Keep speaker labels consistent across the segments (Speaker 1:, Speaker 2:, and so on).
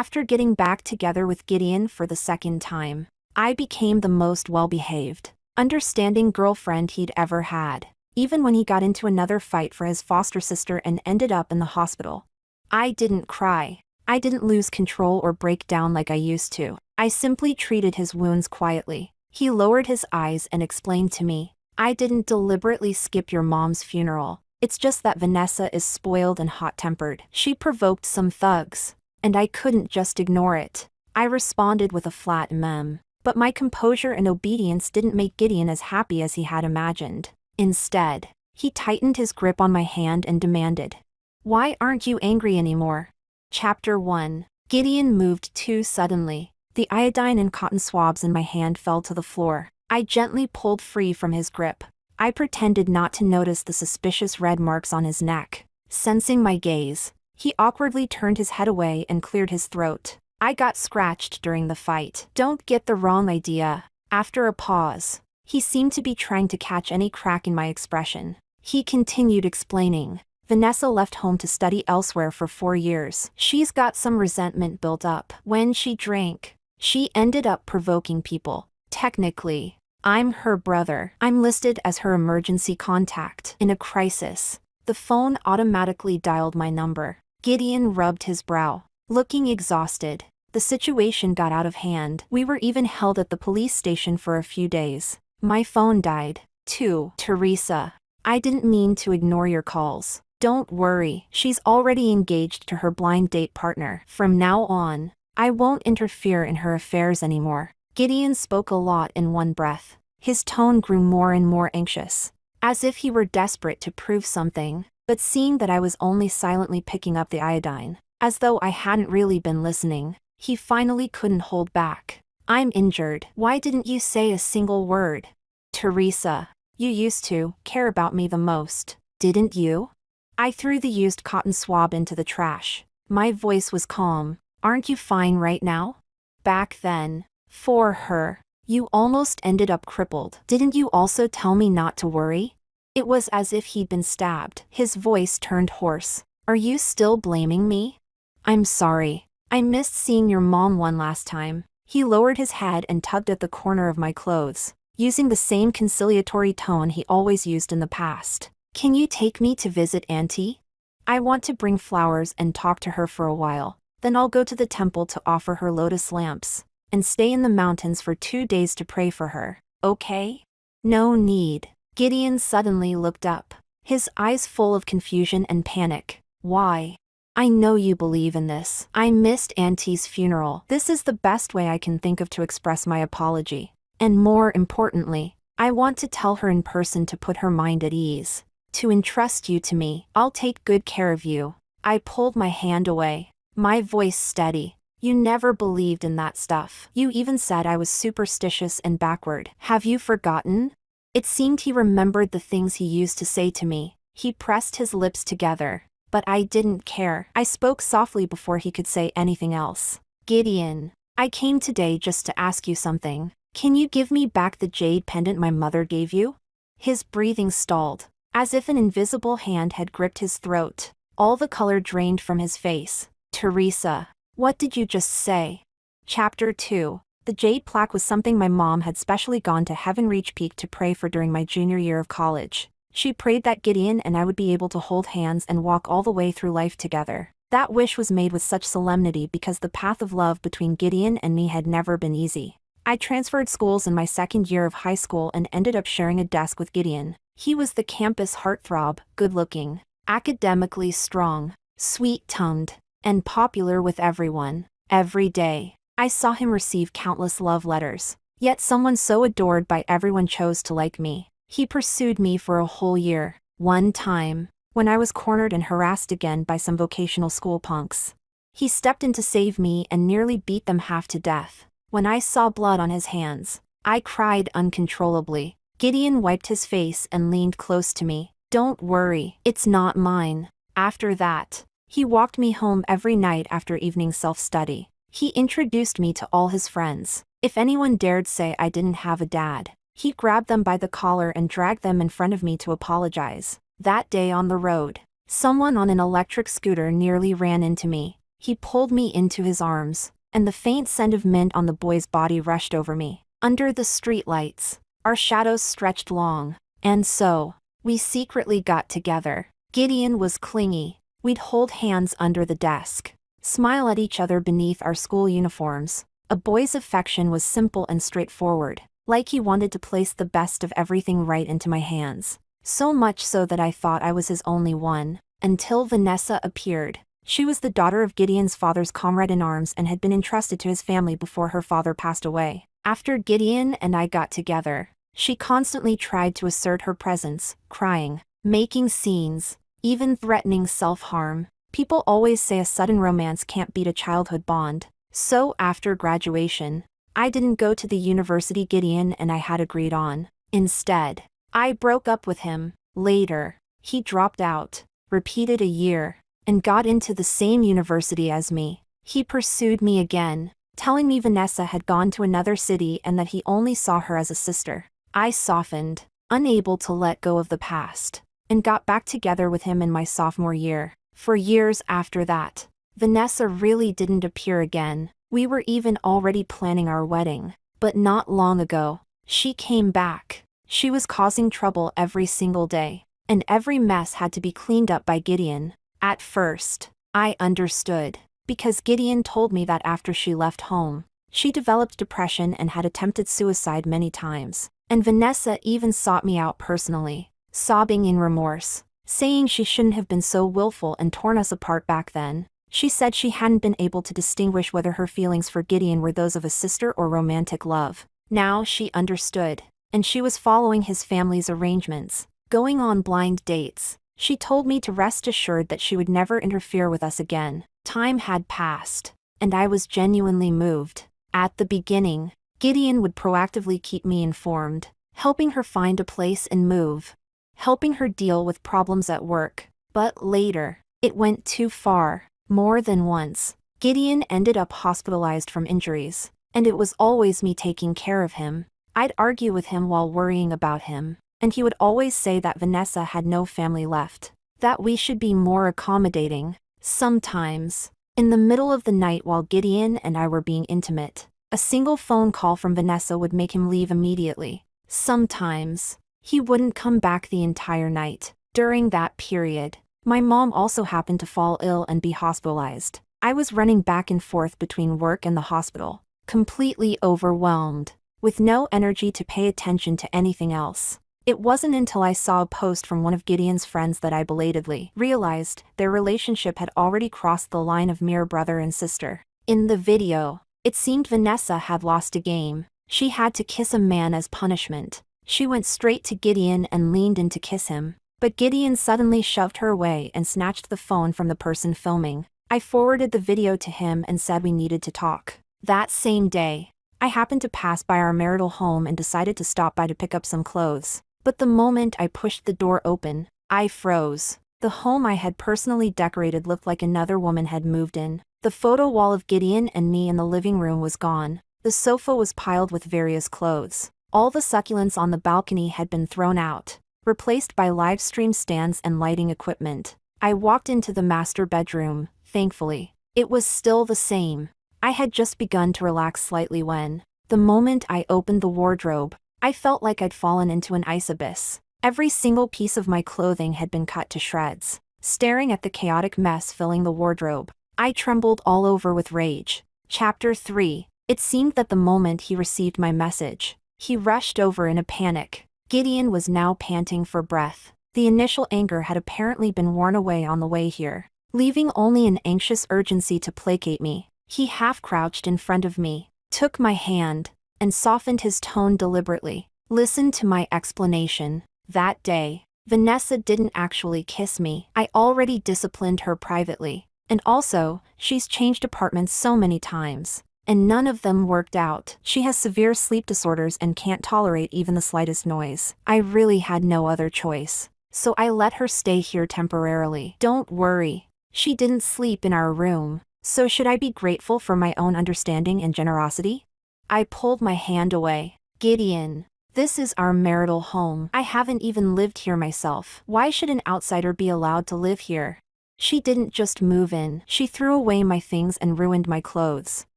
Speaker 1: After getting back together with Gideon for the second time, I became the most well-behaved, understanding girlfriend he'd ever had, even when he got into another fight for his foster sister and ended up in the hospital. I didn't cry. I didn't lose control or break down like I used to. I simply treated his wounds quietly. He lowered his eyes and explained to me, "I didn't deliberately skip your mom's funeral. It's just that Vanessa is spoiled and hot-tempered. She provoked some thugs, and I couldn't just ignore it." I responded with a flat mem. But my composure and obedience didn't make Gideon as happy as he had imagined. Instead, he tightened his grip on my hand and demanded, "Why aren't you angry anymore?" Chapter 1. Gideon moved too suddenly. The iodine and cotton swabs in my hand fell to the floor. I gently pulled free from his grip. I pretended not to notice the suspicious red marks on his neck. Sensing my gaze, he awkwardly turned his head away and cleared his throat. "I got scratched during the fight. Don't get the wrong idea." After a pause, he seemed to be trying to catch any crack in my expression. He continued explaining, "Vanessa left home to study elsewhere for 4 years. She's got some resentment built up. When she drank, she ended up provoking people. Technically, I'm her brother. I'm listed as her emergency contact. In a crisis, the phone automatically dialed my number." Gideon rubbed his brow, looking exhausted. "The situation got out of hand. We were even held at the police station for a few days. My phone died, too." "Teresa, I didn't mean to ignore your calls. Don't worry, she's already engaged to her blind date partner. From now on, I won't interfere in her affairs anymore." Gideon spoke a lot in one breath. His tone grew more and more anxious, as if he were desperate to prove something, but seeing that I was only silently picking up the iodine, as though I hadn't really been listening, he finally couldn't hold back. "I'm injured. Why didn't you say a single word?" "Teresa, you used to care about me the most, didn't you?" I threw the used cotton swab into the trash. My voice was calm. "Aren't you fine right now?" "Back then, for her, you almost ended up crippled. Didn't you also tell me not to worry?" It was as if he'd been stabbed. His voice turned hoarse. "Are you still blaming me?" "I'm sorry. I missed seeing your mom one last time." He lowered his head and tugged at the corner of my clothes, using the same conciliatory tone he always used in the past. "Can you take me to visit Auntie? I want to bring flowers and talk to her for a while. Then I'll go to the temple to offer her lotus lamps, and stay in the mountains for 2 days to pray for her, okay?" "No need." Gideon suddenly looked up, his eyes full of confusion and panic. "Why? I know you believe in this. I missed Auntie's funeral. This is the best way I can think of to express my apology. And more importantly, I want to tell her in person to put her mind at ease. To entrust you to me. I'll take good care of you." I pulled my hand away, my voice steady. "You never believed in that stuff. You even said I was superstitious and backward. Have you forgotten?" It seemed he remembered the things he used to say to me. He pressed his lips together, but I didn't care. I spoke softly before he could say anything else. "Gideon, I came today just to ask you something. Can you give me back the jade pendant my mother gave you?" His breathing stalled, as if an invisible hand had gripped his throat. All the color drained from his face. "Teresa, what did you just say?" Chapter 2. The jade plaque was something my mom had specially gone to Heaven Reach Peak to pray for during my junior year of college. She prayed that Gideon and I would be able to hold hands and walk all the way through life together. That wish was made with such solemnity because the path of love between Gideon and me had never been easy. I transferred schools in my second year of high school and ended up sharing a desk with Gideon. He was the campus heartthrob, good-looking, academically strong, sweet-tongued, and popular with everyone. Every day, I saw him receive countless love letters. Yet someone so adored by everyone chose to like me. He pursued me for a whole year. One time, when I was cornered and harassed again by some vocational school punks, he stepped in to save me and nearly beat them half to death. When I saw blood on his hands, I cried uncontrollably. Gideon wiped his face and leaned close to me. "Don't worry, it's not mine." After that, he walked me home every night after evening self-study. He introduced me to all his friends. If anyone dared say I didn't have a dad, he grabbed them by the collar and dragged them in front of me to apologize. That day on the road, someone on an electric scooter nearly ran into me. He pulled me into his arms, and the faint scent of mint on the boy's body rushed over me. Under the streetlights, our shadows stretched long, and so, we secretly got together. Gideon was clingy. We'd hold hands under the desk, smile at each other beneath our school uniforms. A boy's affection was simple and straightforward, like he wanted to place the best of everything right into my hands. So much so that I thought I was his only one, until Vanessa appeared. She was the daughter of Gideon's father's comrade in arms and had been entrusted to his family before her father passed away. After Gideon and I got together, she constantly tried to assert her presence, crying, making scenes, even threatening self-harm. People always say a sudden romance can't beat a childhood bond. So after graduation, I didn't go to the university Gideon and I had agreed on. Instead, I broke up with him. Later, he dropped out, repeated a year, and got into the same university as me. He pursued me again, telling me Vanessa had gone to another city and that he only saw her as a sister. I softened, unable to let go of the past, and got back together with him in my sophomore year. For years after that, Vanessa really didn't appear again. We were even already planning our wedding. But not long ago, she came back. She was causing trouble every single day, and every mess had to be cleaned up by Gideon. At first, I understood, because Gideon told me that after she left home, she developed depression and had attempted suicide many times. And Vanessa even sought me out personally, sobbing in remorse, saying she shouldn't have been so willful and torn us apart back then. She said she hadn't been able to distinguish whether her feelings for Gideon were those of a sister or romantic love. Now she understood, and she was following his family's arrangements, going on blind dates. She told me to rest assured that she would never interfere with us again. Time had passed, and I was genuinely moved. At the beginning, Gideon would proactively keep me informed, helping her find a place and move, helping her deal with problems at work. But later, it went too far. More than once, Gideon ended up hospitalized from injuries, and it was always me taking care of him. I'd argue with him while worrying about him, and he would always say that Vanessa had no family left, that we should be more accommodating. Sometimes, in the middle of the night while Gideon and I were being intimate, a single phone call from Vanessa would make him leave immediately. Sometimes, he wouldn't come back the entire night. During that period, my mom also happened to fall ill and be hospitalized. I was running back and forth between work and the hospital, completely overwhelmed, with no energy to pay attention to anything else. It wasn't until I saw a post from one of Gideon's friends that I belatedly realized their relationship had already crossed the line of mere brother and sister. In the video, it seemed Vanessa had lost a game. She had to kiss a man as punishment. She went straight to Gideon and leaned in to kiss him. But Gideon suddenly shoved her away and snatched the phone from the person filming. I forwarded the video to him and said we needed to talk. That same day, I happened to pass by our marital home and decided to stop by to pick up some clothes. But the moment I pushed the door open, I froze. The home I had personally decorated looked like another woman had moved in. The photo wall of Gideon and me in the living room was gone. The sofa was piled with various clothes. All the succulents on the balcony had been thrown out, replaced by live stream stands and lighting equipment. I walked into the master bedroom, thankfully. It was still the same. I had just begun to relax slightly when, the moment I opened the wardrobe, I felt like I'd fallen into an ice abyss. Every single piece of my clothing had been cut to shreds. Staring at the chaotic mess filling the wardrobe, I trembled all over with rage. Chapter 3. It seemed that the moment he received my message, he rushed over in a panic. Gideon was now panting for breath. The initial anger had apparently been worn away on the way here, leaving only an anxious urgency to placate me. He half-crouched in front of me, took my hand, and softened his tone deliberately. Listen to my explanation. That day, Vanessa didn't actually kiss me. I already disciplined her privately. And also, she's changed apartments so many times, and none of them worked out. She has severe sleep disorders and can't tolerate even the slightest noise. I really had no other choice, so I let her stay here temporarily. Don't worry, she didn't sleep in our room. So should I be grateful for my own understanding and generosity? I pulled my hand away. Gideon, this is our marital home. I haven't even lived here myself. Why should an outsider be allowed to live here? She didn't just move in, she threw away my things and ruined my clothes.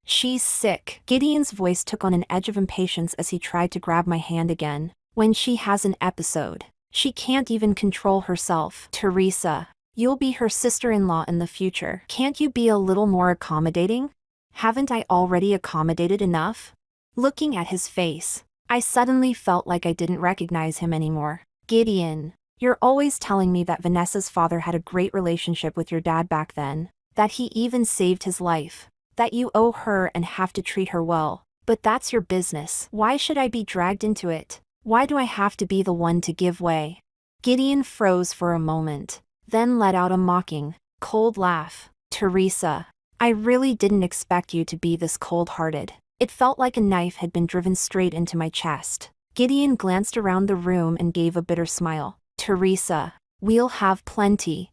Speaker 1: She's sick. Gideon's voice took on an edge of impatience as he tried to grab my hand again. When she has an episode, she can't even control herself. Teresa, you'll be her sister-in-law in the future. Can't you be a little more accommodating? Haven't I already accommodated enough? Looking at his face, I suddenly felt like I didn't recognize him anymore. Gideon, you're always telling me that Vanessa's father had a great relationship with your dad back then, that he even saved his life, that you owe her and have to treat her well. But that's your business. Why should I be dragged into it? Why do I have to be the one to give way? Gideon froze for a moment, then let out a mocking, cold laugh. Teresa, I really didn't expect you to be this cold-hearted. It felt like a knife had been driven straight into my chest. Gideon glanced around the room and gave a bitter smile. Teresa, we'll have plenty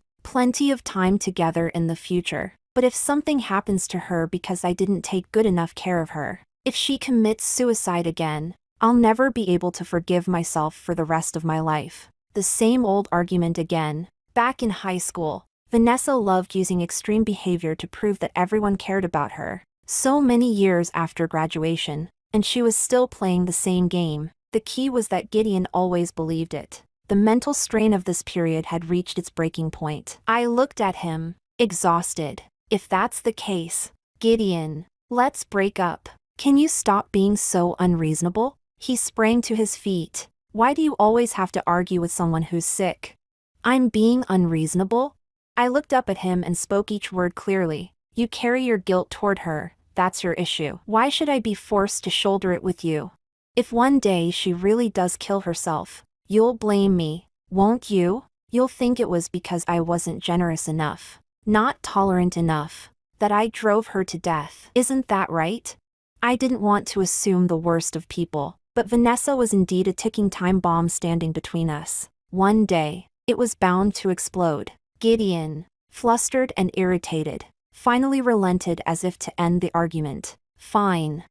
Speaker 1: of time together in the future. But if something happens to her because I didn't take good enough care of her, if she commits suicide again, I'll never be able to forgive myself for the rest of my life. The same old argument again. Back in high school, Vanessa loved using extreme behavior to prove that everyone cared about her. So many years after graduation, and she was still playing the same game. The key was that Gideon always believed it. The mental strain of this period had reached its breaking point. I looked at him, exhausted. If that's the case, Gideon, let's break up. Can you stop being so unreasonable? He sprang to his feet. Why do you always have to argue with someone who's sick? I'm being unreasonable? I looked up at him and spoke each word clearly. You carry your guilt toward her, that's your issue. Why should I be forced to shoulder it with you? If one day she really does kill herself, you'll blame me, won't you? You'll think it was because I wasn't generous enough, not tolerant enough, that I drove her to death. Isn't that right? I didn't want to assume the worst of people, but Vanessa was indeed a ticking time bomb standing between us. One day, it was bound to explode. Gideon, flustered and irritated, finally relented as if to end the argument. Fine,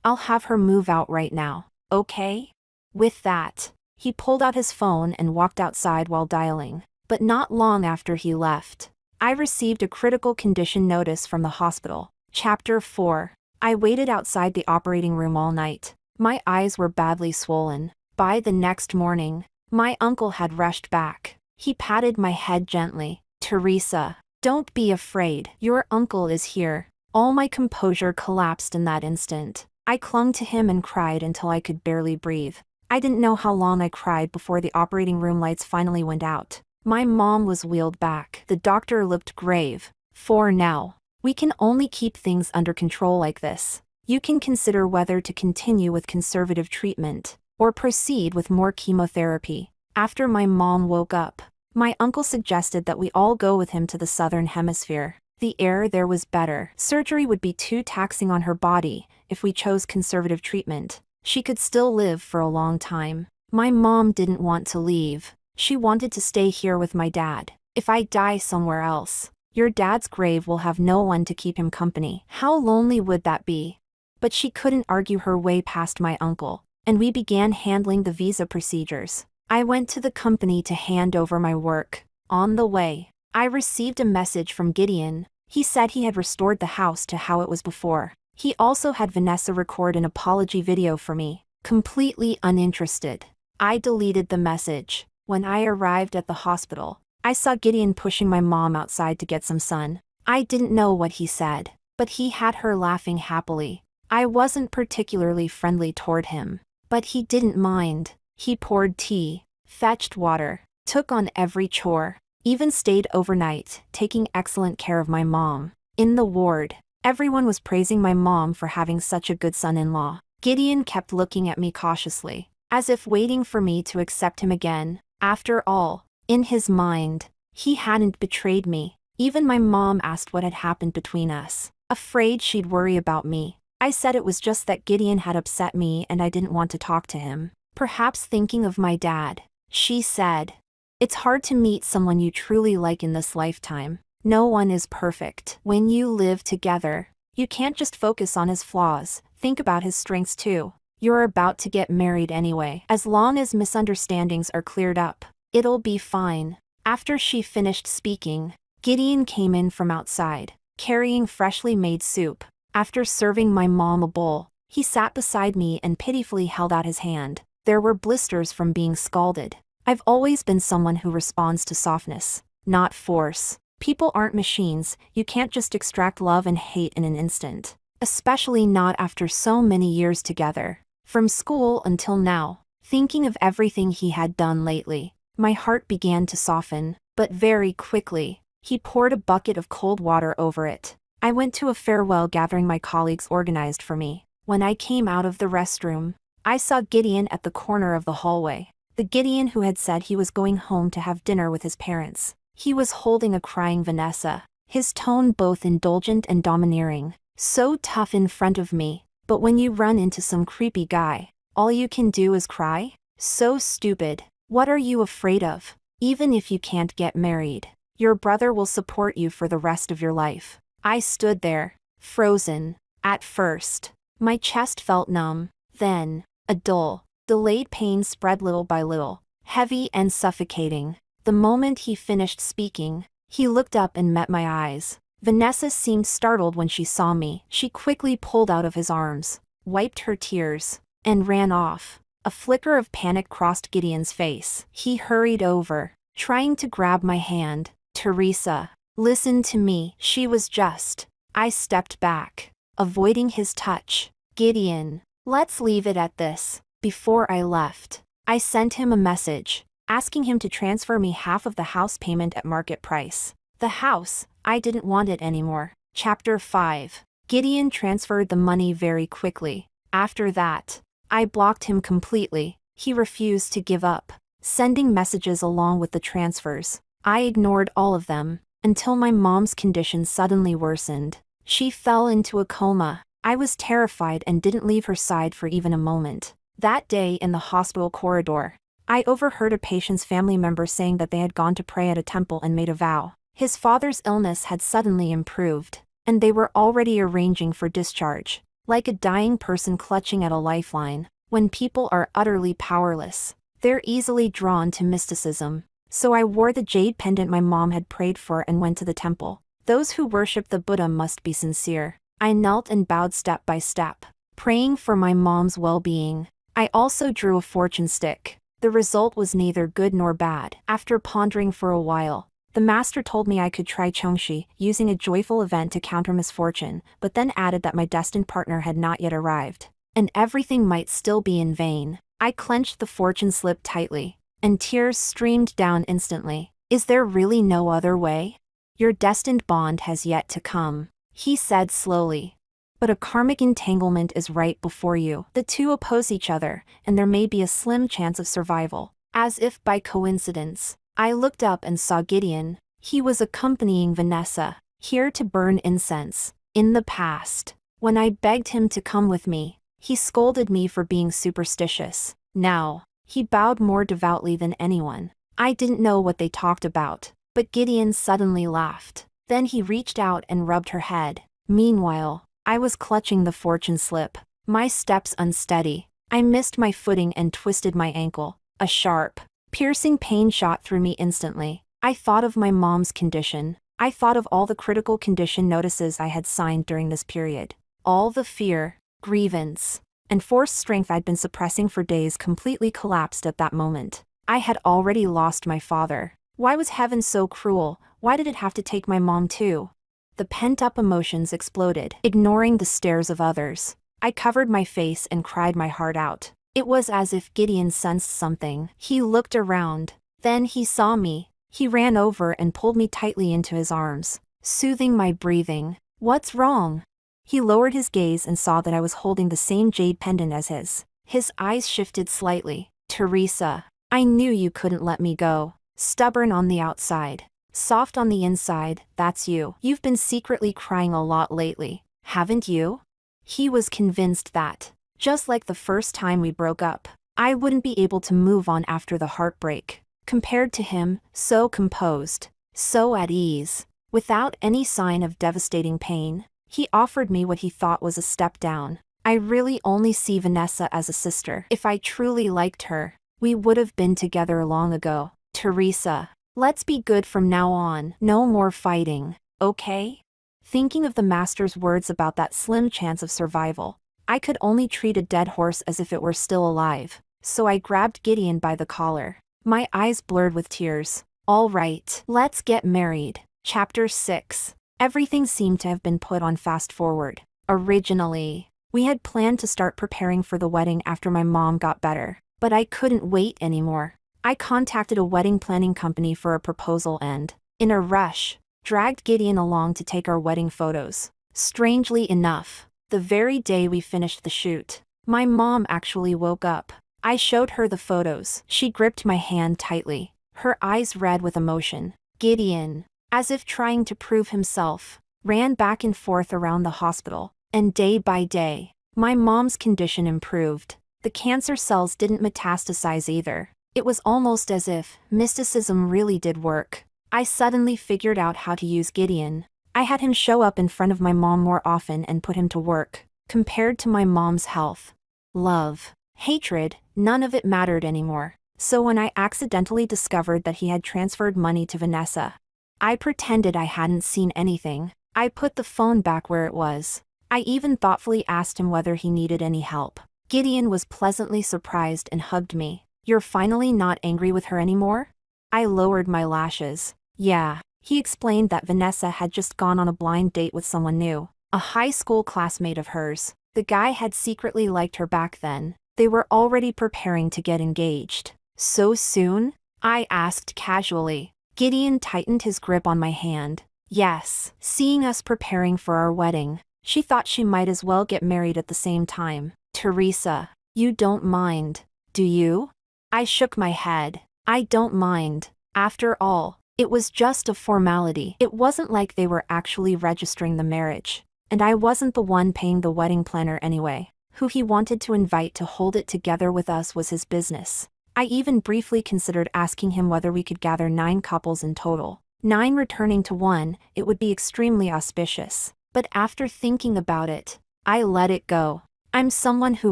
Speaker 1: I'll have her move out right now, okay? With that, he pulled out his phone and walked outside while dialing. But not long after he left, I received a critical condition notice from the hospital. Chapter 4. I waited outside the operating room all night. My eyes were badly swollen. By the next morning, my uncle had rushed back. He patted my head gently. Teresa, don't be afraid. Your uncle is here. All my composure collapsed in that instant. I clung to him and cried until I could barely breathe. I didn't know how long I cried before the operating room lights finally went out. My mom was wheeled back. The doctor looked grave. For now, we can only keep things under control like this. You can consider whether to continue with conservative treatment or proceed with more chemotherapy. After my mom woke up, my uncle suggested that we all go with him to the southern hemisphere. The air there was better. Surgery would be too taxing on her body if we chose conservative treatment. She could still live for a long time. My mom didn't want to leave. She wanted to stay here with my dad. If I die somewhere else, your dad's grave will have no one to keep him company. How lonely would that be? But she couldn't argue her way past my uncle, and we began handling the visa procedures. I went to the company to hand over my work. On the way, I received a message from Gideon. He said he had restored the house to how it was before. He also had Vanessa record an apology video for me. Completely uninterested, I deleted the message. When I arrived at the hospital, I saw Gideon pushing my mom outside to get some sun. I didn't know what he said, but he had her laughing happily. I wasn't particularly friendly toward him, but he didn't mind. He poured tea, fetched water, took on every chore, even stayed overnight, taking excellent care of my mom. In the ward, everyone was praising my mom for having such a good son-in-law. Gideon kept looking at me cautiously, as if waiting for me to accept him again. After all, in his mind, he hadn't betrayed me. Even my mom asked what had happened between us, afraid she'd worry about me. I said it was just that Gideon had upset me and I didn't want to talk to him. Perhaps thinking of my dad, she said, "It's hard to meet someone you truly like in this lifetime. No one is perfect. When you live together, you can't just focus on his flaws, think about his strengths too. You're about to get married anyway. As long as misunderstandings are cleared up, it'll be fine." After she finished speaking, Gideon came in from outside, carrying freshly made soup. After serving my mom a bowl, he sat beside me and pitifully held out his hand. There were blisters from being scalded. I've always been someone who responds to softness, not force. People aren't machines, you can't just extract love and hate in an instant. Especially not after so many years together. From school until now, thinking of everything he had done lately, my heart began to soften, but very quickly. He poured a bucket of cold water over it. I went to a farewell gathering my colleagues organized for me. When I came out of the restroom, I saw Gideon at the corner of the hallway. The Gideon who had said he was going home to have dinner with his parents. He was holding a crying Vanessa, his tone both indulgent and domineering. So tough in front of me, but when you run into some creepy guy, all you can do is cry? So stupid. What are you afraid of? Even if you can't get married, your brother will support you for the rest of your life. I stood there, frozen. At first, my chest felt numb. Then, a dull, delayed pain spread little by little, heavy and suffocating. The moment he finished speaking, he looked up and met my eyes. Vanessa seemed startled when she saw me. She quickly pulled out of his arms, wiped her tears, and ran off. A flicker of panic crossed Gideon's face. He hurried over, trying to grab my hand. Teresa, listen to me. She was just. I stepped back, avoiding his touch. Gideon, let's leave it at this. Before I left, I sent him a message, asking him to transfer me half of the house payment at market price. The house, I didn't want it anymore. Chapter 5. Gideon transferred the money very quickly. After that, I blocked him completely. He refused to give up, sending messages along with the transfers. I ignored all of them, until my mom's condition suddenly worsened. She fell into a coma. I was terrified and didn't leave her side for even a moment. That day in the hospital corridor, I overheard a patient's family member saying that they had gone to pray at a temple and made a vow. His father's illness had suddenly improved, and they were already arranging for discharge. Like a dying person clutching at a lifeline, when people are utterly powerless, they're easily drawn to mysticism. So I wore the jade pendant my mom had prayed for and went to the temple. Those who worship the Buddha must be sincere. I knelt and bowed step by step, praying for my mom's well-being. I also drew a fortune stick. The result was neither good nor bad. After pondering for a while, the master told me I could try Chongshi, using a joyful event to counter misfortune, but then added that my destined partner had not yet arrived, and everything might still be in vain. I clenched the fortune slip tightly, and tears streamed down instantly. Is there really no other way? Your destined bond has yet to come, he said slowly. But a karmic entanglement is right before you. The two oppose each other, and there may be a slim chance of survival. As if by coincidence, I looked up and saw Gideon. He was accompanying Vanessa, here to burn incense. In the past, when I begged him to come with me, he scolded me for being superstitious. Now, he bowed more devoutly than anyone. I didn't know what they talked about, but Gideon suddenly laughed. Then he reached out and rubbed her head. Meanwhile, I was clutching the fortune slip, my steps unsteady. I missed my footing and twisted my ankle. A sharp, piercing pain shot through me instantly. I thought of my mom's condition. I thought of all the critical condition notices I had signed during this period. All the fear, grievance, and forced strength I'd been suppressing for days completely collapsed at that moment. I had already lost my father. Why was heaven so cruel? Why did it have to take my mom too? The pent-up emotions exploded, ignoring the stares of others. I covered my face and cried my heart out. It was as if Gideon sensed something. He looked around. Then he saw me. He ran over and pulled me tightly into his arms, soothing my breathing. What's wrong? He lowered his gaze and saw that I was holding the same jade pendant as his. His eyes shifted slightly. Teresa, I knew you couldn't let me go. Stubborn on the outside, soft on the inside, that's you. You've been secretly crying a lot lately, haven't you? He was convinced that, just like the first time we broke up, I wouldn't be able to move on after the heartbreak. Compared to him, so composed, so at ease, without any sign of devastating pain, he offered me what he thought was a step down. I really only see Vanessa as a sister. If I truly liked her, we would have been together long ago. Teresa, Let's be good from now on. No more fighting, okay? Thinking of the master's words about that slim chance of survival, I could only treat a dead horse as if it were still alive, so I grabbed Gideon by the collar. My eyes blurred with tears. All right, let's get married. Chapter 6. Everything seemed to have been put on fast forward. Originally, we had planned to start preparing for the wedding after my mom got better, but I couldn't wait anymore. I contacted a wedding planning company for a proposal and, in a rush, dragged Gideon along to take our wedding photos. Strangely enough, the very day we finished the shoot, my mom actually woke up. I showed her the photos. She gripped my hand tightly, her eyes red with emotion. Gideon, as if trying to prove himself, ran back and forth around the hospital, and day by day, my mom's condition improved. The cancer cells didn't metastasize either. It was almost as if mysticism really did work. I suddenly figured out how to use Gideon. I had him show up in front of my mom more often and put him to work. Compared to my mom's health, love, hatred, none of it mattered anymore. So when I accidentally discovered that he had transferred money to Vanessa, I pretended I hadn't seen anything. I put the phone back where it was. I even thoughtfully asked him whether he needed any help. Gideon was pleasantly surprised and hugged me. You're finally not angry with her anymore? I lowered my lashes. Yeah, he explained that Vanessa had just gone on a blind date with someone new, a high school classmate of hers. The guy had secretly liked her back then. They were already preparing to get engaged. So soon? I asked casually. Gideon tightened his grip on my hand. Yes, seeing us preparing for our wedding, she thought she might as well get married at the same time. Teresa, you don't mind, do you? I shook my head. I don't mind. After all, it was just a formality. It wasn't like they were actually registering the marriage. And I wasn't the one paying the wedding planner anyway. Who he wanted to invite to hold it together with us was his business. I even briefly considered asking him whether we could gather 9 couples in total. 9 returning to 1, it would be extremely auspicious. But after thinking about it, I let it go. I'm someone who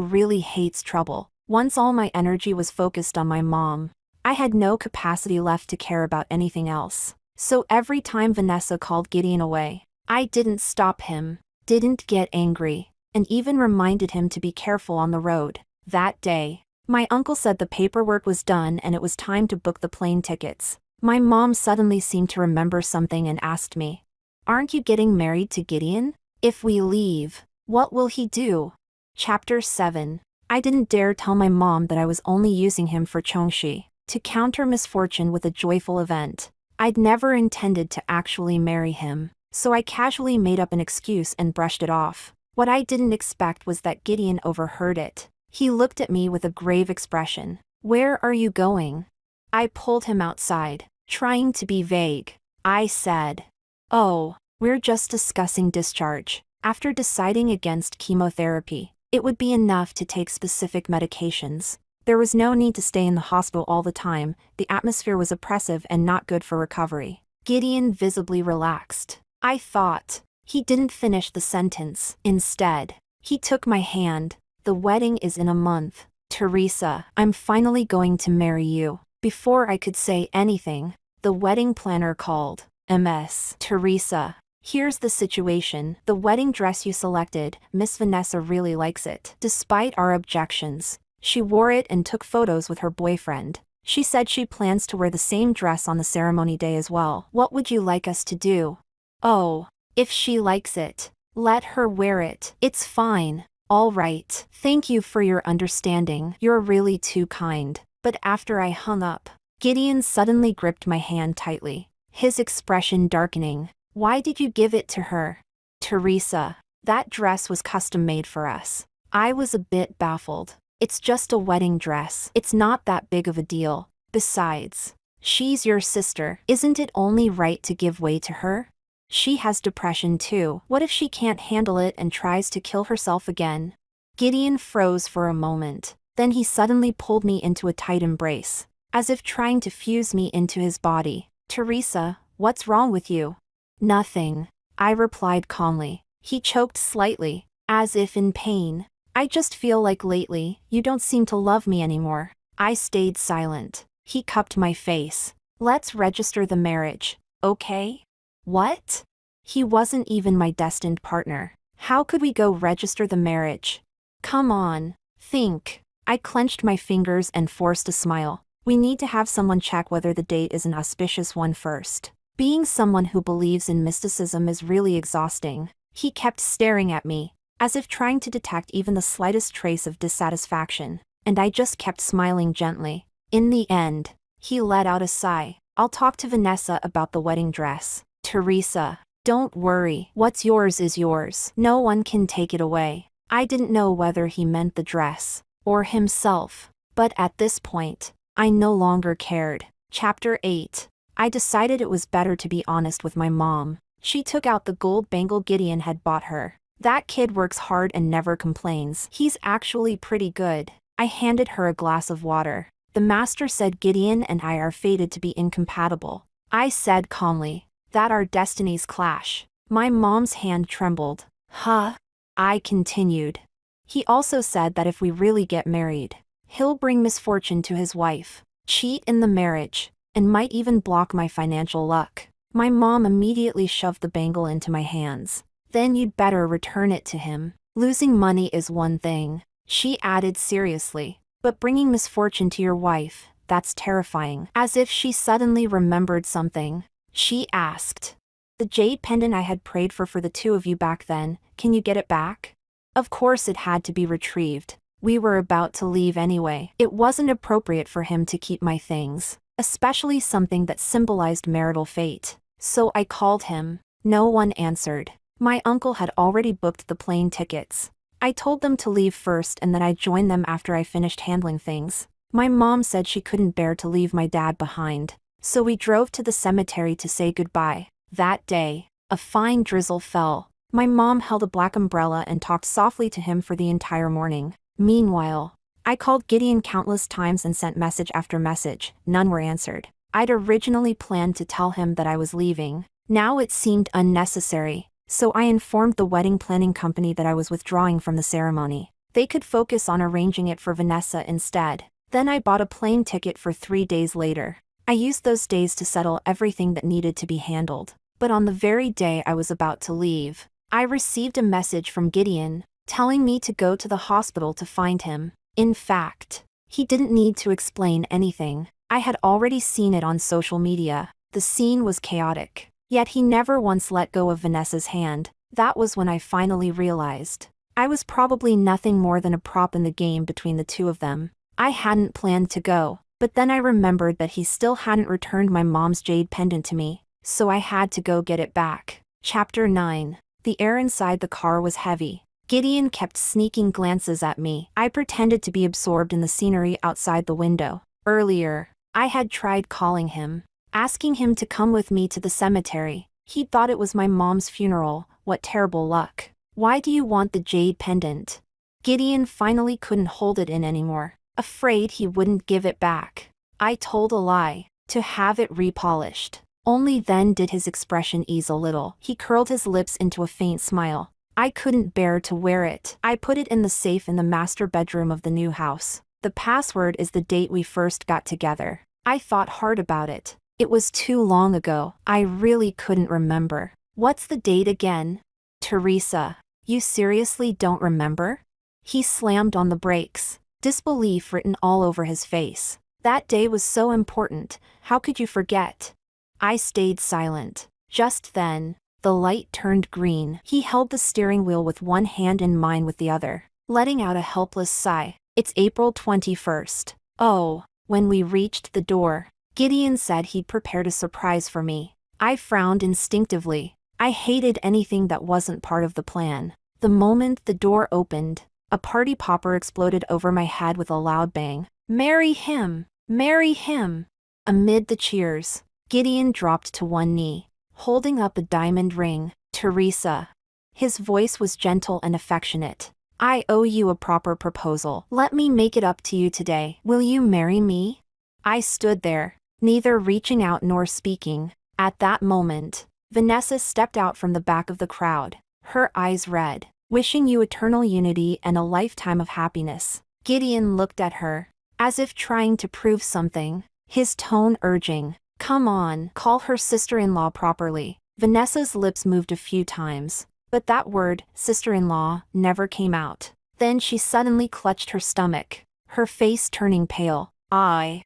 Speaker 1: really hates trouble. Once all my energy was focused on my mom, I had no capacity left to care about anything else. So every time Vanessa called Gideon away, I didn't stop him, didn't get angry, and even reminded him to be careful on the road. That day, my uncle said the paperwork was done and it was time to book the plane tickets. My mom suddenly seemed to remember something and asked me, "Aren't you getting married to Gideon? If we leave, what will he do?" Chapter 7. I didn't dare tell my mom that I was only using him for Chongshi, to counter misfortune with a joyful event. I'd never intended to actually marry him, so I casually made up an excuse and brushed it off. What I didn't expect was that Gideon overheard it. He looked at me with a grave expression. "Where are you going?" I pulled him outside, trying to be vague. I said, "Oh, we're just discussing discharge. After deciding against chemotherapy, it would be enough to take specific medications. There was no need to stay in the hospital all the time. The atmosphere was oppressive and not good for recovery." Gideon visibly relaxed. I thought. He didn't finish the sentence. Instead, he took my hand. "The wedding is in a month. Teresa, I'm finally going to marry you." Before I could say anything, the wedding planner called. "Ms. Teresa, here's the situation. The wedding dress you selected, Miss Vanessa really likes it. Despite our objections, she wore it and took photos with her boyfriend. She said she plans to wear the same dress on the ceremony day as well. What would you like us to do?" "Oh, if she likes it, let her wear it. It's fine." "All right. Thank you for your understanding. You're really too kind." But after I hung up, Gideon suddenly gripped my hand tightly, his expression darkening. "Why did you give it to her?" "Teresa, that dress was custom made for us." I was a bit baffled. "It's just a wedding dress. It's not that big of a deal. Besides, she's your sister. Isn't it only right to give way to her? She has depression too. What if she can't handle it and tries to kill herself again?" Gideon froze for a moment. Then he suddenly pulled me into a tight embrace, as if trying to fuse me into his body. "Teresa, what's wrong with you?" "Nothing," I replied calmly. He choked slightly, as if in pain. "I just feel like lately, you don't seem to love me anymore." I stayed silent. He cupped my face. Let's register the marriage, okay? What? He wasn't even my destined partner. How could we go register the marriage? Come on, think. I clenched my fingers and forced a smile. We need to have someone check whether the date is an auspicious one first. Being someone who believes in mysticism is really exhausting. He kept staring at me, as if trying to detect even the slightest trace of dissatisfaction, and I just kept smiling gently. In the end, he let out a sigh. I'll talk to Vanessa about the wedding dress. Teresa, don't worry. What's yours is yours. No one can take it away. I didn't know whether he meant the dress or himself, but at this point, I no longer cared. Chapter 8. I decided it was better to be honest with my mom. She took out the gold bangle Gideon had bought her. That kid works hard and never complains. He's actually pretty good. I handed her a glass of water. The master said Gideon and I are fated to be incompatible. I said calmly that our destinies clash. My mom's hand trembled. Huh? I continued. He also said that if we really get married, he'll bring misfortune to his wife, cheat in the marriage, and might even block my financial luck. My mom immediately shoved the bangle into my hands. Then you'd better return it to him. Losing money is one thing, she added seriously, but bringing misfortune to your wife, that's terrifying. As if she suddenly remembered something, she asked, the jade pendant I had prayed for the two of you back then, can you get it back? Of course it had to be retrieved. We were about to leave anyway. It wasn't appropriate for him to keep my things, especially something that symbolized marital fate. So I called him. No one answered. My uncle had already booked the plane tickets. I told them to leave first and then I'd join them after I finished handling things. My mom said she couldn't bear to leave my dad behind, so we drove to the cemetery to say goodbye. That day, a fine drizzle fell. My mom held a black umbrella and talked softly to him for the entire morning. Meanwhile, I called Gideon countless times and sent message after message. None were answered. I'd originally planned to tell him that I was leaving. Now it seemed unnecessary, so I informed the wedding planning company that I was withdrawing from the ceremony. They could focus on arranging it for Vanessa instead. Then I bought a plane ticket for 3 days later. I used those days to settle everything that needed to be handled. But on the very day I was about to leave, I received a message from Gideon, telling me to go to the hospital to find him. In fact, he didn't need to explain anything. I had already seen it on social media. The scene was chaotic. Yet he never once let go of Vanessa's hand. That was when I finally realized I was probably nothing more than a prop in the game between the two of them. I hadn't planned to go, but then I remembered that he still hadn't returned my mom's jade pendant to me, so I had to go get it back. Chapter 9. The air inside the car was heavy. Gideon kept sneaking glances at me. I pretended to be absorbed in the scenery outside the window. Earlier, I had tried calling him, asking him to come with me to the cemetery. He thought it was my mom's funeral. What terrible luck. Why do you want the jade pendant? Gideon finally couldn't hold it in anymore, afraid he wouldn't give it back. I told a lie, to have it repolished. Only then did his expression ease a little. He curled his lips into a faint smile. I couldn't bear to wear it. I put it in the safe in the master bedroom of the new house. The password is the date we first got together. I thought hard about it. It was too long ago. I really couldn't remember. What's the date again? Teresa, you seriously don't remember? He slammed on the brakes, disbelief written all over his face. That day was so important. How could you forget? I stayed silent. Just then, the light turned green. He held the steering wheel with one hand and mine with the other, letting out a helpless sigh. It's April 21st. Oh. When we reached the door, Gideon said he'd prepared a surprise for me. I frowned instinctively. I hated anything that wasn't part of the plan. The moment the door opened, a party popper exploded over my head with a loud bang. Marry him! Marry him! Amid the cheers, Gideon dropped to one knee, holding up a diamond ring. Teresa. His voice was gentle and affectionate. I owe you a proper proposal. Let me make it up to you today. Will you marry me? I stood there, neither reaching out nor speaking. At that moment, Vanessa stepped out from the back of the crowd, her eyes red. Wishing you eternal unity and a lifetime of happiness. Gideon looked at her, as if trying to prove something, his tone urging. Come on, call her sister-in-law properly. Vanessa's lips moved a few times, but that word, sister-in-law, never came out. Then she suddenly clutched her stomach, her face turning pale. I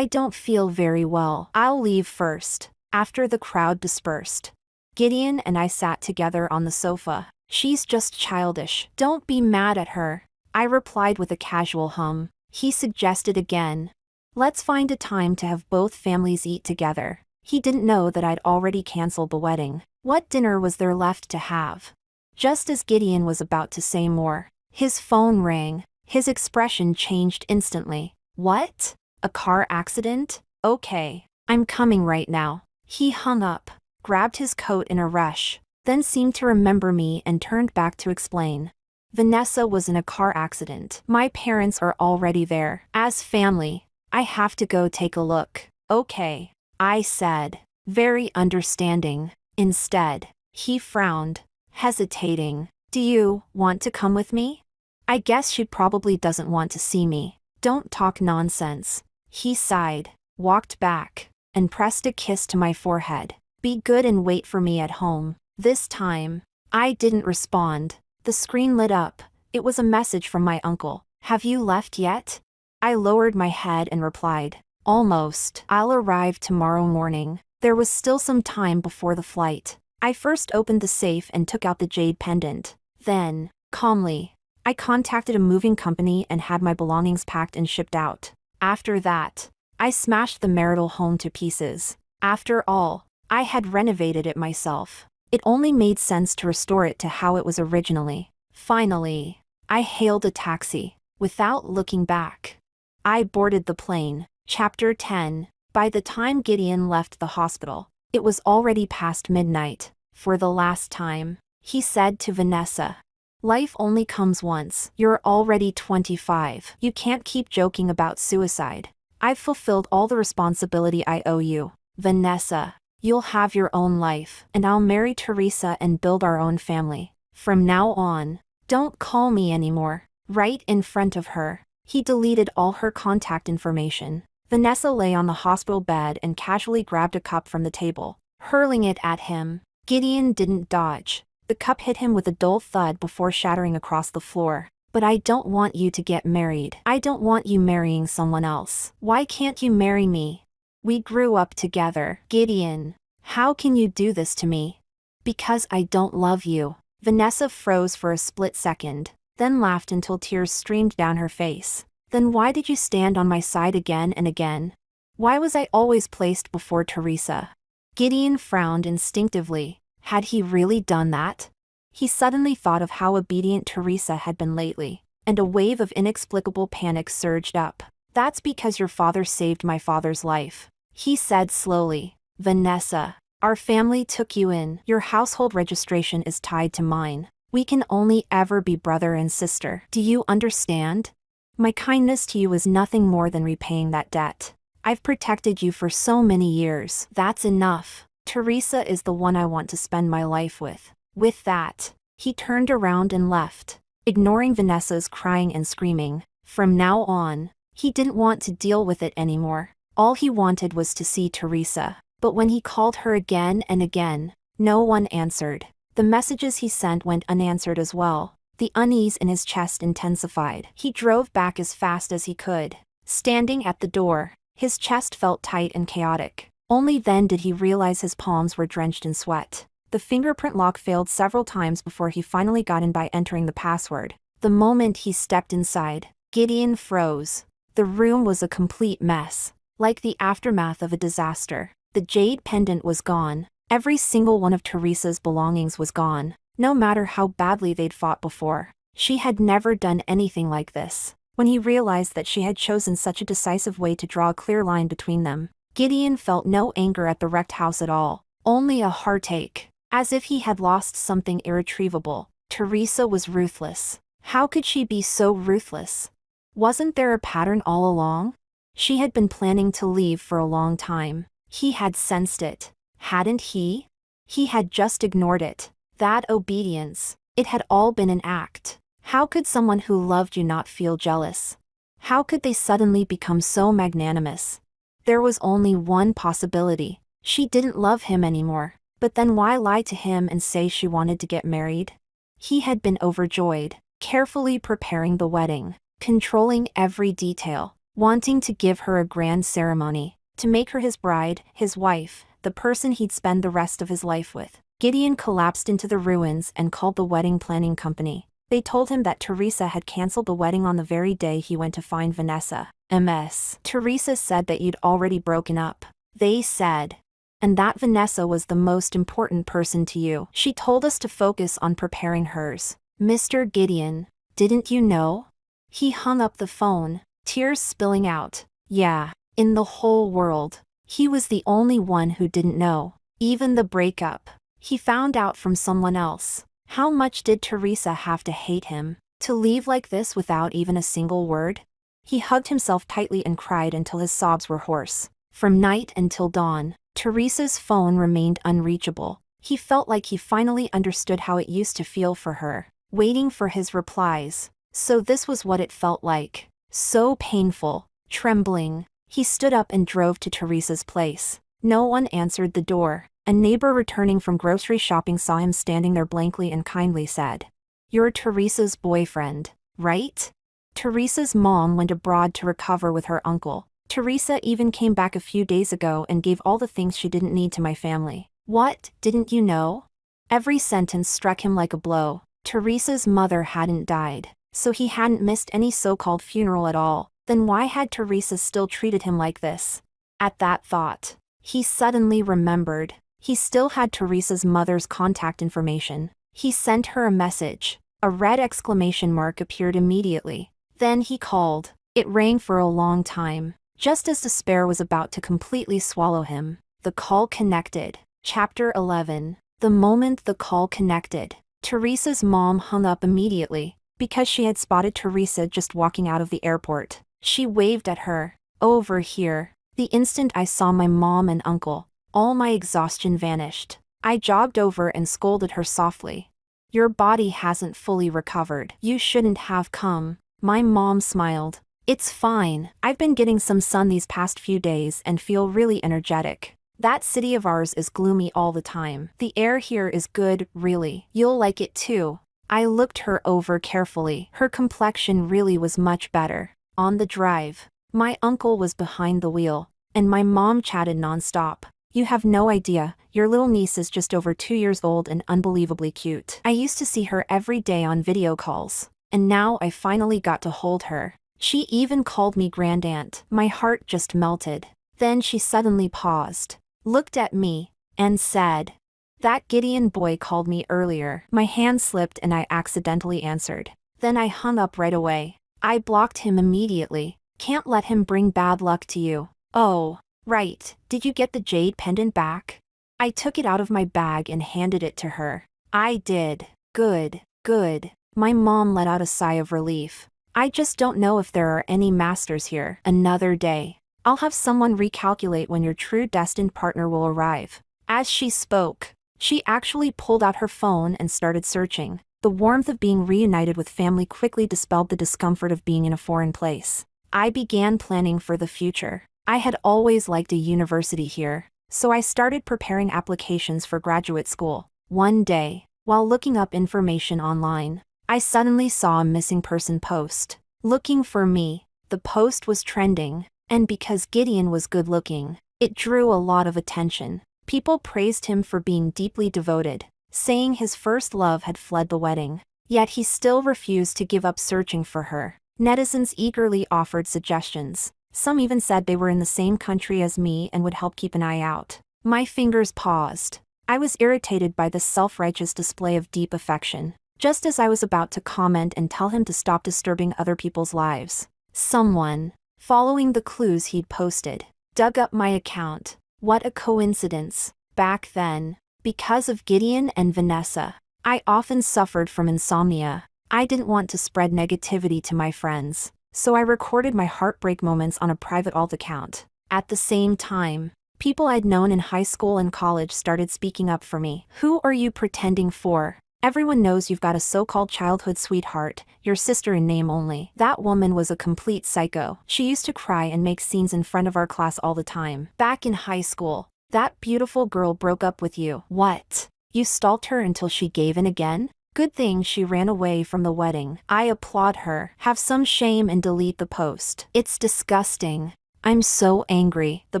Speaker 1: don't feel very well. I'll leave first. After the crowd dispersed, Gideon and I sat together on the sofa. She's just childish. Don't be mad at her, I replied with a casual hum. He suggested again. Let's find a time to have both families eat together. He didn't know that I'd already canceled the wedding. What dinner was there left to have? Just as Gideon was about to say more, his phone rang. His expression changed instantly. What? A car accident? Okay, I'm coming right now. He hung up, grabbed his coat in a rush, then seemed to remember me and turned back to explain. Vanessa was in a car accident. My parents are already there. As family, I have to go take a look. Okay, I said, very understanding. Instead, he frowned, hesitating. Do you want to come with me? I guess she probably doesn't want to see me. Don't talk nonsense. He sighed, walked back, and pressed a kiss to my forehead. Be good and wait for me at home. This time, I didn't respond. The screen lit up. It was a message from my uncle. Have you left yet? I lowered my head and replied, almost. I'll arrive tomorrow morning. There was still some time before the flight. I first opened the safe and took out the jade pendant. Then, calmly, I contacted a moving company and had my belongings packed and shipped out. After that, I smashed the marital home to pieces. After all, I had renovated it myself. It only made sense to restore it to how it was originally. Finally, I hailed a taxi. Without looking back, I boarded the plane. Chapter 10. By the time Gideon left the hospital, it was already past midnight. For the last time, he said to Vanessa, life only comes once. You're already 25. You can't keep joking about suicide. I've fulfilled all the responsibility I owe you. Vanessa, you'll have your own life, and I'll marry Teresa and build our own family. From now on, don't call me anymore. Right in front of her, he deleted all her contact information. Vanessa lay on the hospital bed and casually grabbed a cup from the table, hurling it at him. Gideon didn't dodge. The cup hit him with a dull thud before shattering across the floor. But I don't want you to get married. I don't want you marrying someone else. Why can't you marry me? We grew up together. Gideon, how can you do this to me? Because I don't love you. Vanessa froze for a split second, then laughed until tears streamed down her face. Then why did you stand on my side again and again? Why was I always placed before Teresa? Gideon frowned instinctively. Had he really done that? He suddenly thought of how obedient Teresa had been lately, and a wave of inexplicable panic surged up. That's because your father saved my father's life, he said slowly. Vanessa, our family took you in. Your household registration is tied to mine. We can only ever be brother and sister. Do you understand? My kindness to you is nothing more than repaying that debt. I've protected you for so many years. That's enough. Teresa is the one I want to spend my life with. With that, he turned around and left, ignoring Vanessa's crying and screaming. From now on, he didn't want to deal with it anymore. All he wanted was to see Teresa. But when he called her again and again, no one answered. The messages he sent went unanswered as well. The unease in his chest intensified. He drove back as fast as he could. Standing at the door, his chest felt tight and chaotic. Only then did he realize his palms were drenched in sweat. The fingerprint lock failed several times before he finally got in by entering the password. The moment he stepped inside, Gideon froze. The room was a complete mess, like the aftermath of a disaster. The jade pendant was gone. Every single one of Teresa's belongings was gone. No matter how badly they'd fought before, she had never done anything like this. When he realized that she had chosen such a decisive way to draw a clear line between them, Gideon felt no anger at the wrecked house at all, only a heartache, as if he had lost something irretrievable. Teresa was ruthless. How could she be so ruthless? Wasn't there a pattern all along? She had been planning to leave for a long time. He had sensed it, hadn't he? He had just ignored it. That obedience, it had all been an act. How could someone who loved you not feel jealous? How could they suddenly become so magnanimous? There was only one possibility. She didn't love him anymore. But then why lie to him and say she wanted to get married? He had been overjoyed, carefully preparing the wedding, controlling every detail, wanting to give her a grand ceremony, to make her his bride, his wife, the person he'd spend the rest of his life with. Gideon collapsed into the ruins and called the wedding planning company. They told him that Teresa had canceled the wedding on the very day he went to find Vanessa. MS. Teresa said that you'd already broken up. They said. And that Vanessa was the most important person to you. She told us to focus on preparing hers. Mr. Gideon, didn't you know? He hung up the phone, tears spilling out. Yeah, in the whole world. He was the only one who didn't know. Even the breakup. He found out from someone else. How much did Teresa have to hate him? To leave like this without even a single word? He hugged himself tightly and cried until his sobs were hoarse. From night until dawn, Teresa's phone remained unreachable. He felt like he finally understood how it used to feel for her, waiting for his replies. So this was what it felt like. So painful, trembling. He stood up and drove to Teresa's place. No one answered the door. A neighbor returning from grocery shopping saw him standing there blankly and kindly said, "You're Teresa's boyfriend, right?" Teresa's mom went abroad to recover with her uncle. Teresa even came back a few days ago and gave all the things she didn't need to my family. What, didn't you know? Every sentence struck him like a blow. Teresa's mother hadn't died, so he hadn't missed any so-called funeral at all. Then why had Teresa still treated him like this? At that thought, he suddenly remembered. He still had Teresa's mother's contact information. He sent her a message. A red exclamation mark appeared immediately. Then he called. It rang for a long time. Just as despair was about to completely swallow him, the call connected. Chapter 11. The moment the call connected, Teresa's mom hung up immediately, because she had spotted Teresa just walking out of the airport. She waved at her. Over here. The instant I saw my mom and uncle, all my exhaustion vanished. I jogged over and scolded her softly. Your body hasn't fully recovered. You shouldn't have come. My mom smiled. It's fine. I've been getting some sun these past few days and feel really energetic. That city of ours is gloomy all the time. The air here is good, really. You'll like it too. I looked her over carefully. Her complexion really was much better. On the drive, my uncle was behind the wheel, and my mom chatted nonstop. You have no idea, your little niece is just over 2 years old and unbelievably cute. I used to see her every day on video calls, and now I finally got to hold her. She even called me grandaunt. My heart just melted. Then she suddenly paused, looked at me, and said, "That Gideon boy called me earlier." My hand slipped and I accidentally answered. Then I hung up right away. I blocked him immediately. Can't let him bring bad luck to you. Oh, right, did you get the jade pendant back? I took it out of my bag and handed it to her. I did. Good, good. My mom let out a sigh of relief. I just don't know if there are any masters here. Another day. I'll have someone recalculate when your true destined partner will arrive. As she spoke, she actually pulled out her phone and started searching. The warmth of being reunited with family quickly dispelled the discomfort of being in a foreign place. I began planning for the future. I had always liked a university here, so I started preparing applications for graduate school. One day, while looking up information online, I suddenly saw a missing person post. Looking for me. The post was trending, and because Gideon was good looking, it drew a lot of attention. People praised him for being deeply devoted, saying his first love had fled the wedding. Yet he still refused to give up searching for her. Netizens eagerly offered suggestions. Some even said they were in the same country as me and would help keep an eye out. My fingers paused. I was irritated by this self-righteous display of deep affection. Just as I was about to comment and tell him to stop disturbing other people's lives, someone, following the clues he'd posted, dug up my account. What a coincidence. Back then, because of Gideon and Vanessa, I often suffered from insomnia. I didn't want to spread negativity to my friends, so I recorded my heartbreak moments on a private alt account. At the same time, people I'd known in high school and college started speaking up for me. Who are you pretending for? Everyone knows you've got a so-called childhood sweetheart, your sister in name only. That woman was a complete psycho. She used to cry and make scenes in front of our class all the time. Back in high school, that beautiful girl broke up with you. What? You stalked her until she gave in again? Good thing she ran away from the wedding. I applaud her. Have some shame and delete the post. It's disgusting. I'm so angry. The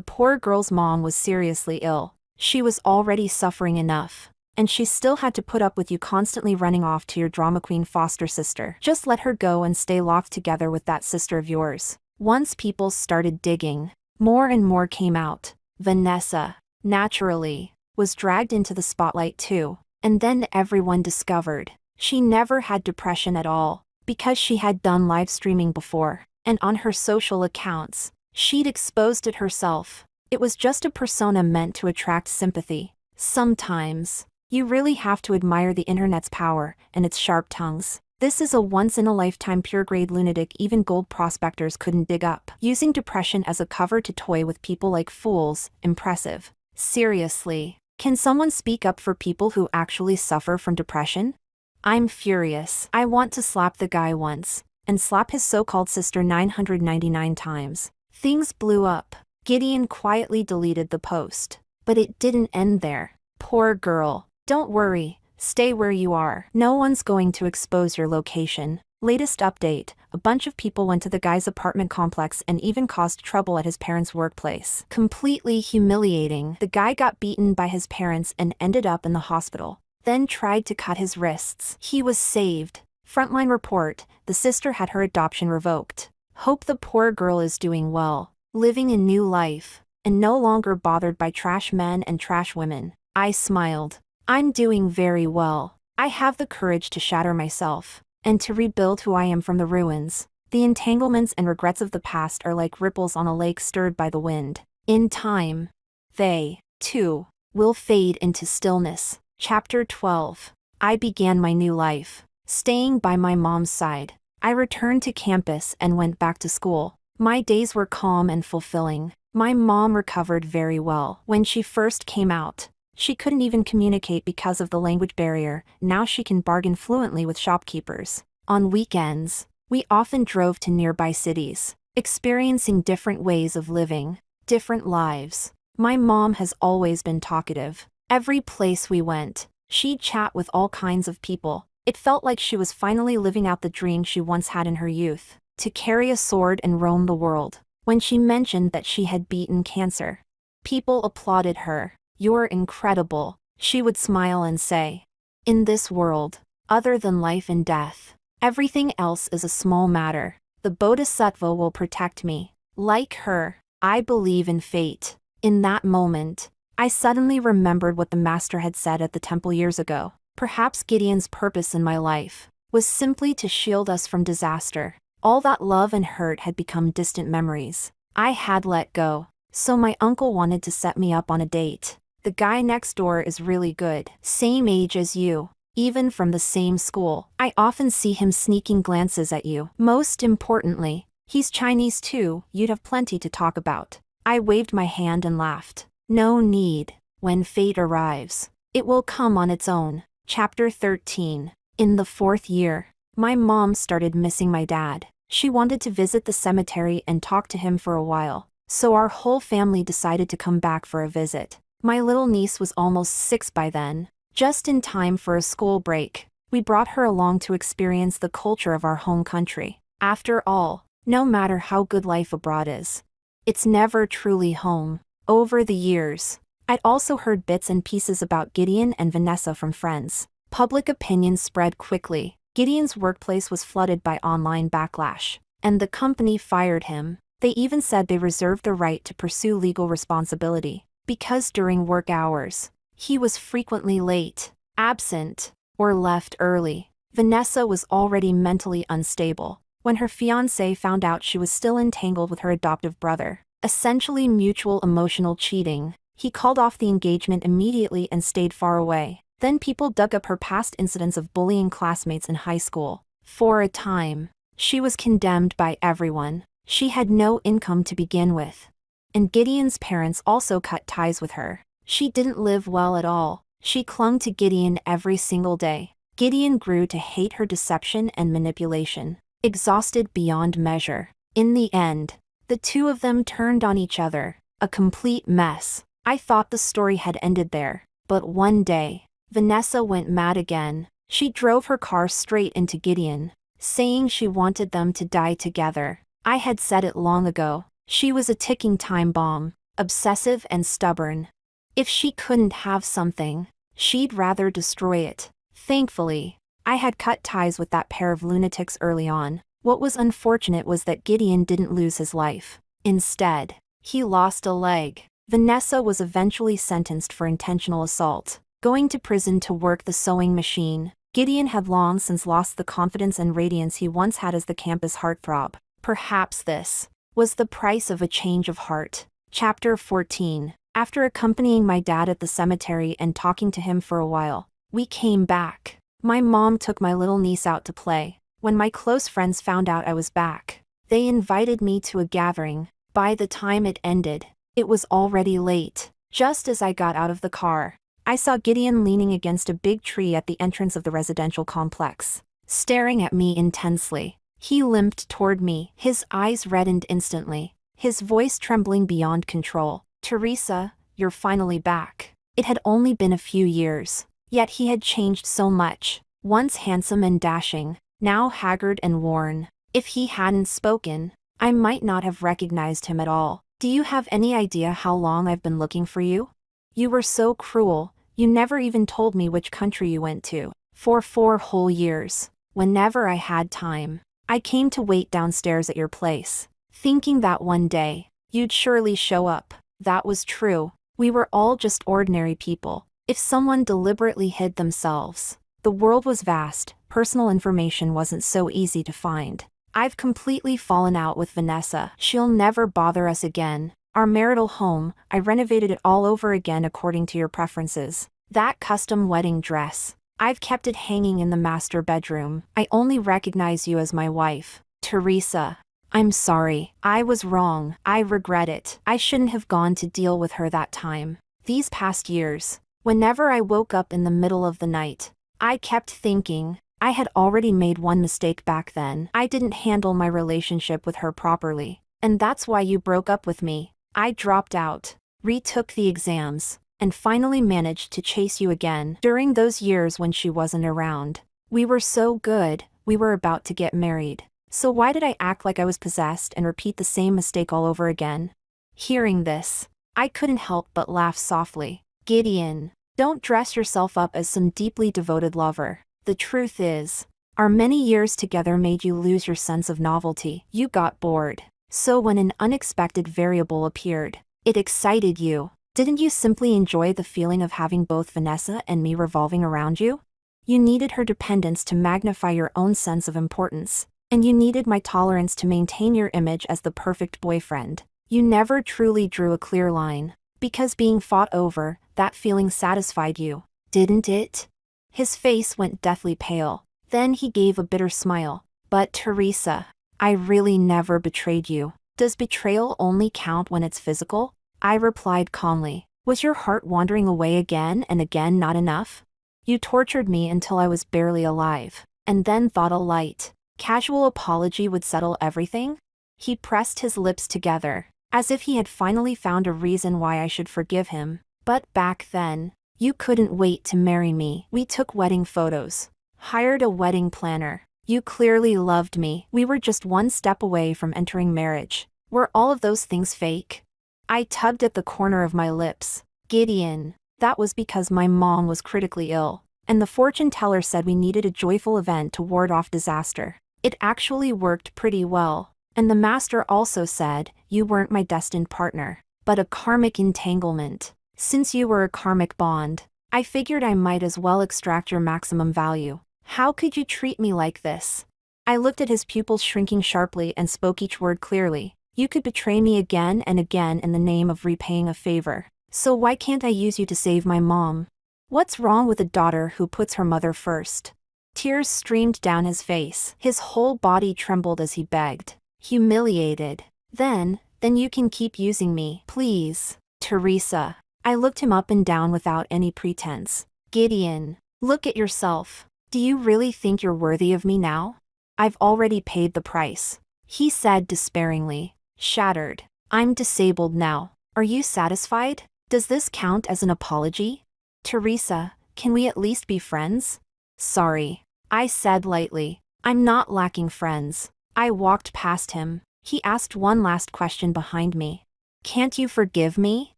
Speaker 1: poor girl's mom was seriously ill. She was already suffering enough. And she still had to put up with you constantly running off to your drama queen foster sister. Just let her go and stay locked together with that sister of yours. Once people started digging, more and more came out. Vanessa, naturally, was dragged into the spotlight too. And then everyone discovered she never had depression at all, because she had done live streaming before, and on her social accounts, she'd exposed it herself. It was just a persona meant to attract sympathy. Sometimes, you really have to admire the internet's power and its sharp tongues. This is a once-in-a-lifetime pure-grade lunatic even gold prospectors couldn't dig up. Using depression as a cover to toy with people like fools, impressive. Seriously. Can someone speak up for people who actually suffer from depression? I'm furious. I want to slap the guy once, and slap his so-called sister 999 times. Things blew up. Gideon quietly deleted the post. But it didn't end there. Poor girl. Don't worry, stay where you are. No one's going to expose your location. Latest update, a bunch of people went to the guy's apartment complex and even caused trouble at his parents' workplace. Completely humiliating. The guy got beaten by his parents and ended up in the hospital. Then tried to cut his wrists. He was saved. Frontline report, the sister had her adoption revoked. Hope the poor girl is doing well, living a new life, and no longer bothered by trash men and trash women. I smiled. I'm doing very well. I have the courage to shatter myself, and to rebuild who I am from the ruins. The entanglements and regrets of the past are like ripples on a lake stirred by the wind. In time, they, too, will fade into stillness. Chapter 12. I began my new life, staying by my mom's side. I returned to campus and went back to school. My days were calm and fulfilling. My mom recovered very well. When she first came out, she couldn't even communicate because of the language barrier. Now she can bargain fluently with shopkeepers. On weekends, we often drove to nearby cities, experiencing different ways of living, different lives. My mom has always been talkative. Every place we went, she'd chat with all kinds of people. It felt like she was finally living out the dream she once had in her youth, to carry a sword and roam the world. When she mentioned that she had beaten cancer, people applauded her. You're incredible, she would smile and say. In this world, other than life and death, everything else is a small matter. The Bodhisattva will protect me. Like her, I believe in fate. In that moment, I suddenly remembered what the master had said at the temple years ago. Perhaps Gideon's purpose in my life was simply to shield us from disaster. All that love and hurt had become distant memories. I had let go. So my uncle wanted to set me up on a date. The guy next door is really good. Same age as you. Even from the same school. I often see him sneaking glances at you. Most importantly, he's Chinese too. You'd have plenty to talk about. I waved my hand and laughed. No need. When fate arrives, it will come on its own. Chapter 13. In the 4th year, my mom started missing my dad. She wanted to visit the cemetery and talk to him for a while. So our whole family decided to come back for a visit. My little niece was almost 6 by then, just in time for a school break. We brought her along to experience the culture of our home country. After all, no matter how good life abroad is, it's never truly home. Over the years, I'd also heard bits and pieces about Gideon and Vanessa from friends. Public opinion spread quickly. Gideon's workplace was flooded by online backlash, and the company fired him. They even said they reserved the right to pursue legal responsibility, because during work hours, he was frequently late, absent, or left early. Vanessa was already mentally unstable when her fiancé found out she was still entangled with her adoptive brother. Essentially mutual emotional cheating. He called off the engagement immediately and stayed far away. Then people dug up her past incidents of bullying classmates in high school. For a time, she was condemned by everyone. She had no income to begin with. And Gideon's parents also cut ties with her. She didn't live well at all. She clung to Gideon every single day. Gideon grew to hate her deception and manipulation, exhausted beyond measure. In the end, the two of them turned on each other, a complete mess. I thought the story had ended there, but one day, Vanessa went mad again. She drove her car straight into Gideon, saying she wanted them to die together. I had said it long ago. She was a ticking time bomb, obsessive and stubborn. If she couldn't have something, she'd rather destroy it. Thankfully, I had cut ties with that pair of lunatics early on. What was unfortunate was that Gideon didn't lose his life. Instead, he lost a leg. Vanessa was eventually sentenced for intentional assault, going to prison to work the sewing machine. Gideon had long since lost the confidence and radiance he once had as the campus heartthrob. Perhaps this was the price of a change of heart. Chapter 14. After accompanying my dad at the cemetery and talking to him for a while, we came back. My mom took my little niece out to play. When my close friends found out I was back, they invited me to a gathering. By the time it ended, it was already late. Just as I got out of the car, I saw Gideon leaning against a big tree at the entrance of the residential complex, staring at me intensely. He limped toward me, his eyes reddened instantly, his voice trembling beyond control. "Teresa, you're finally back." It had only been a few years, yet he had changed so much. Once handsome and dashing, now haggard and worn. If he hadn't spoken, I might not have recognized him at all. "Do you have any idea how long I've been looking for you? You were so cruel, you never even told me which country you went to. For 4 whole years, whenever I had time, I came to wait downstairs at your place, thinking that one day, you'd surely show up." That was true. We were all just ordinary people. If someone deliberately hid themselves, the world was vast, personal information wasn't so easy to find. I've completely fallen out with Vanessa. She'll never bother us again. Our marital home, I renovated it all over again according to your preferences. That custom wedding dress, I've kept it hanging in the master bedroom. I only recognize you as my wife, Teresa. I'm sorry. I was wrong. I regret it. I shouldn't have gone to deal with her that time. These past years, whenever I woke up in the middle of the night, I kept thinking, I had already made one mistake back then. I didn't handle my relationship with her properly. And that's why you broke up with me. I dropped out, retook the exams, and finally managed to chase you again. During those years when she wasn't around, we were so good, we were about to get married. So why did I act like I was possessed and repeat the same mistake all over again? Hearing this, I couldn't help but laugh softly. Gideon, don't dress yourself up as some deeply devoted lover. The truth is, our many years together made you lose your sense of novelty. You got bored. So when an unexpected variable appeared, it excited you. Didn't you simply enjoy the feeling of having both Vanessa and me revolving around you? You needed her dependence to magnify your own sense of importance. And you needed my tolerance to maintain your image as the perfect boyfriend. You never truly drew a clear line. Because being fought over, that feeling satisfied you, didn't it? His face went deathly pale. Then he gave a bitter smile. But Teresa, I really never betrayed you. Does betrayal only count when it's physical? I replied calmly. Was your heart wandering away again and again not enough? You tortured me until I was barely alive, and then thought a light, casual apology would settle everything? He pressed his lips together, as if he had finally found a reason why I should forgive him. But back then, you couldn't wait to marry me. We took wedding photos, hired a wedding planner. You clearly loved me. We were just one step away from entering marriage. Were all of those things fake? I tugged at the corner of my lips. Gideon, that was because my mom was critically ill, and the fortune teller said we needed a joyful event to ward off disaster. It actually worked pretty well. And the master also said, you weren't my destined partner, but a karmic entanglement. Since you were a karmic bond, I figured I might as well extract your maximum value. How could you treat me like this? I looked at his pupils shrinking sharply and spoke each word clearly. You could betray me again and again in the name of repaying a favor. So why can't I use you to save my mom? What's wrong with a daughter who puts her mother first? Tears streamed down his face. His whole body trembled as he begged. Humiliated. Then you can keep using me. Please, Teresa. I looked him up and down without any pretense. Gideon, look at yourself. Do you really think you're worthy of me now? I've already paid the price, he said despairingly. Shattered. I'm disabled now. Are you satisfied? Does this count as an apology? Teresa, can we at least be friends? Sorry, I said lightly. I'm not lacking friends. I walked past him. He asked one last question behind me. Can't you forgive me?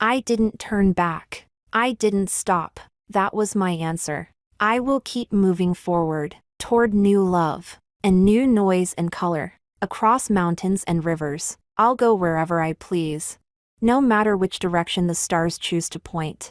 Speaker 1: I didn't turn back. I didn't stop. That was my answer. I will keep moving forward, toward new love, and new noise and color, across mountains and rivers. I'll go wherever I please, no matter which direction the stars choose to point.